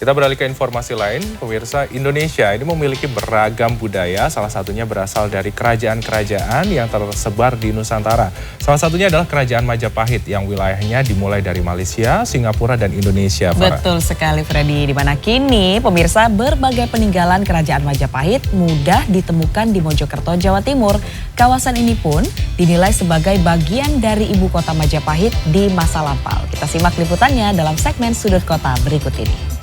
Kita beralih ke informasi lain, pemirsa. Indonesia ini memiliki beragam budaya, salah satunya berasal dari kerajaan-kerajaan yang tersebar di Nusantara. Salah satunya adalah Kerajaan Majapahit yang wilayahnya dimulai dari Malaysia, Singapura, dan Indonesia. Farah. Betul sekali, Freddy. Di mana kini pemirsa berbagai peninggalan Kerajaan Majapahit mudah ditemukan di Mojokerto, Jawa Timur. Kawasan ini pun dinilai sebagai bagian dari ibu kota Majapahit di masa lampau. Kita simak liputannya dalam segmen Sudut Kota berikut ini.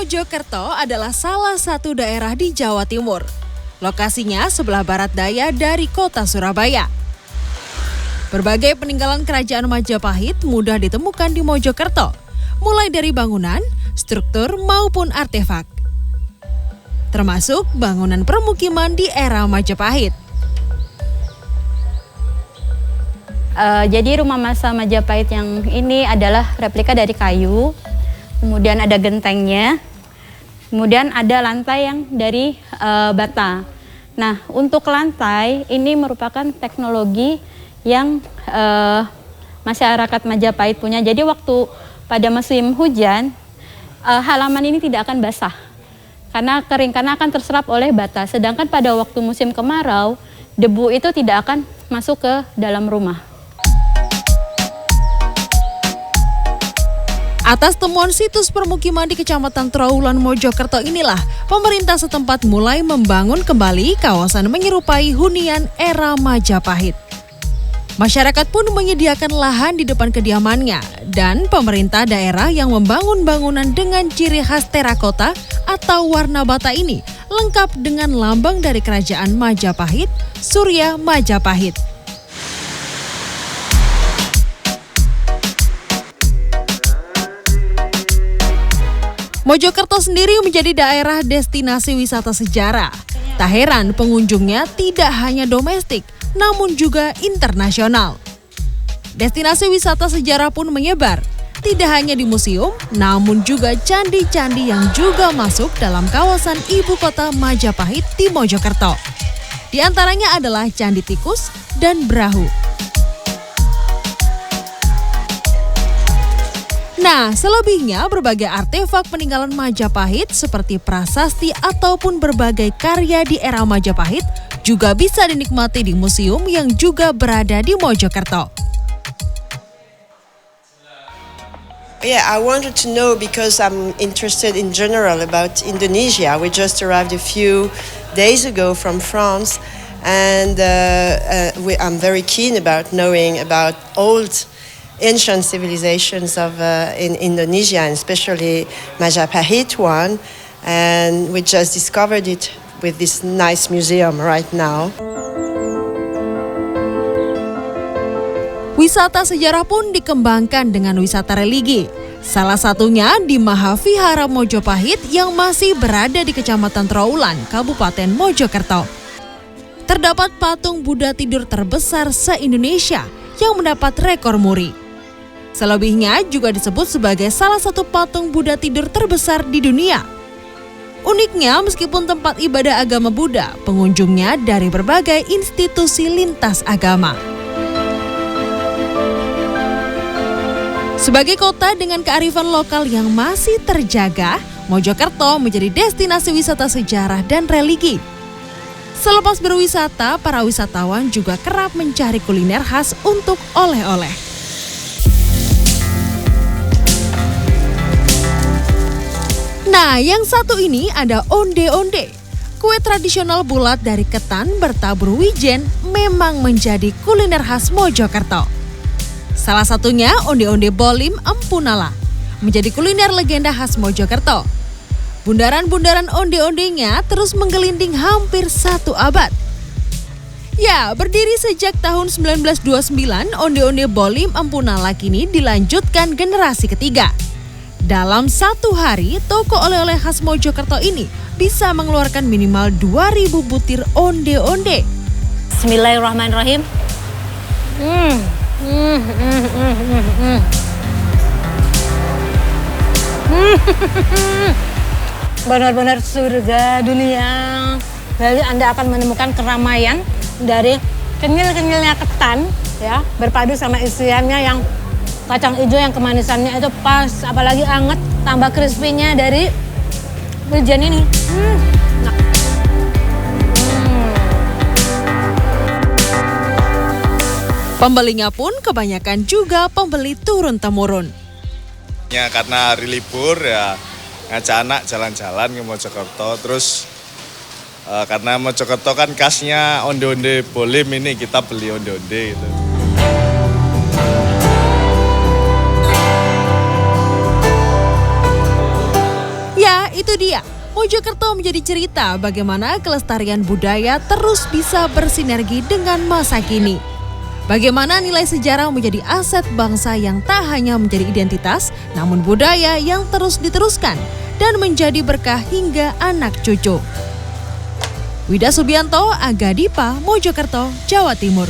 Mojokerto adalah salah satu daerah di Jawa Timur. Lokasinya sebelah barat daya dari kota Surabaya. Berbagai peninggalan Kerajaan Majapahit mudah ditemukan di Mojokerto, mulai dari bangunan, struktur maupun artefak. Termasuk bangunan permukiman di era Majapahit. Jadi rumah masa Majapahit yang ini adalah replika dari kayu, kemudian ada gentengnya. Kemudian ada lantai yang dari bata. Nah, untuk lantai ini merupakan teknologi yang masyarakat Majapahit punya. Jadi waktu pada musim hujan, halaman ini tidak akan basah. Karena kering, karena akan terserap oleh bata. Sedangkan pada waktu musim kemarau, debu itu tidak akan masuk ke dalam rumah. Atas temuan situs permukiman di Kecamatan Trawulan, Mojokerto inilah, pemerintah setempat mulai membangun kembali kawasan menyerupai hunian era Majapahit. Masyarakat pun menyediakan lahan di depan kediamannya, dan pemerintah daerah yang membangun bangunan dengan ciri khas terakota atau warna bata ini lengkap dengan lambang dari Kerajaan Majapahit, Surya Majapahit. Mojokerto sendiri menjadi daerah destinasi wisata sejarah. Tak heran pengunjungnya tidak hanya domestik, namun juga internasional. Destinasi wisata sejarah pun menyebar, tidak hanya di museum, namun juga candi-candi yang juga masuk dalam kawasan ibu kota Majapahit di Mojokerto. Di antaranya adalah Candi Tikus dan Brahu. Nah, selebihnya berbagai artefak peninggalan Majapahit seperti prasasti ataupun berbagai karya di era Majapahit juga bisa dinikmati di museum yang juga berada di Mojokerto. Yeah, I wanted to know because I'm interested in general about Indonesia. We just arrived a few days ago from France, and I'm very keen about knowing about ancient civilizations of in Indonesia, and especially Majapahit one, and we just discovered it with this nice museum right now. Wisata sejarah pun dikembangkan dengan wisata religi. Salah satunya di Mahavihara Mojopahit yang masih berada di Kecamatan Trawulan, Kabupaten Mojokerto. Terdapat patung Buddha tidur terbesar se-Indonesia yang mendapat rekor muri. Selebihnya juga disebut sebagai salah satu patung Buddha tidur terbesar di dunia. Uniknya, meskipun tempat ibadah agama Buddha, pengunjungnya dari berbagai institusi lintas agama. Sebagai kota dengan kearifan lokal yang masih terjaga, Mojokerto menjadi destinasi wisata sejarah dan religi. Selepas berwisata, para wisatawan juga kerap mencari kuliner khas untuk oleh-oleh. Nah, yang satu ini ada onde-onde. Kue tradisional bulat dari ketan bertabur wijen memang menjadi kuliner khas Mojokerto. Salah satunya onde-onde Bolim Empu Nala, menjadi kuliner legenda khas Mojokerto. Bundaran-bundaran onde-ondenya terus menggelinding hampir 1 abad. Ya, berdiri sejak tahun 1929, onde-onde Bolim Empu Nala kini dilanjutkan generasi ketiga. Dalam 1 hari, toko oleh-oleh khas Mojokerto ini bisa mengeluarkan minimal 2.000 butir onde-onde. Bismillahirrahmanirrahim. Benar-benar surga dunia. Jadi Anda akan menemukan keramaian dari kenyal-kenyalnya ketan, ya, berpadu sama isiannya yang kacang hijau yang kemanisannya itu pas, apalagi anget, tambah crispy-nya dari wijen ini. Nah. Pembelinya pun kebanyakan juga pembeli turun-temurun. Ya, karena hari libur ya ngajak anak jalan-jalan ke Mojokerto. Terus karena Mojokerto kan khasnya onde-onde bolim, ini kita beli onde-onde gitu. Ya, itu dia. Mojokerto menjadi cerita bagaimana kelestarian budaya terus bisa bersinergi dengan masa kini. Bagaimana nilai sejarah menjadi aset bangsa yang tak hanya menjadi identitas, namun budaya yang terus diteruskan dan menjadi berkah hingga anak cucu. Wida Subianto, Aga Dipa, Mojokerto, Jawa Timur.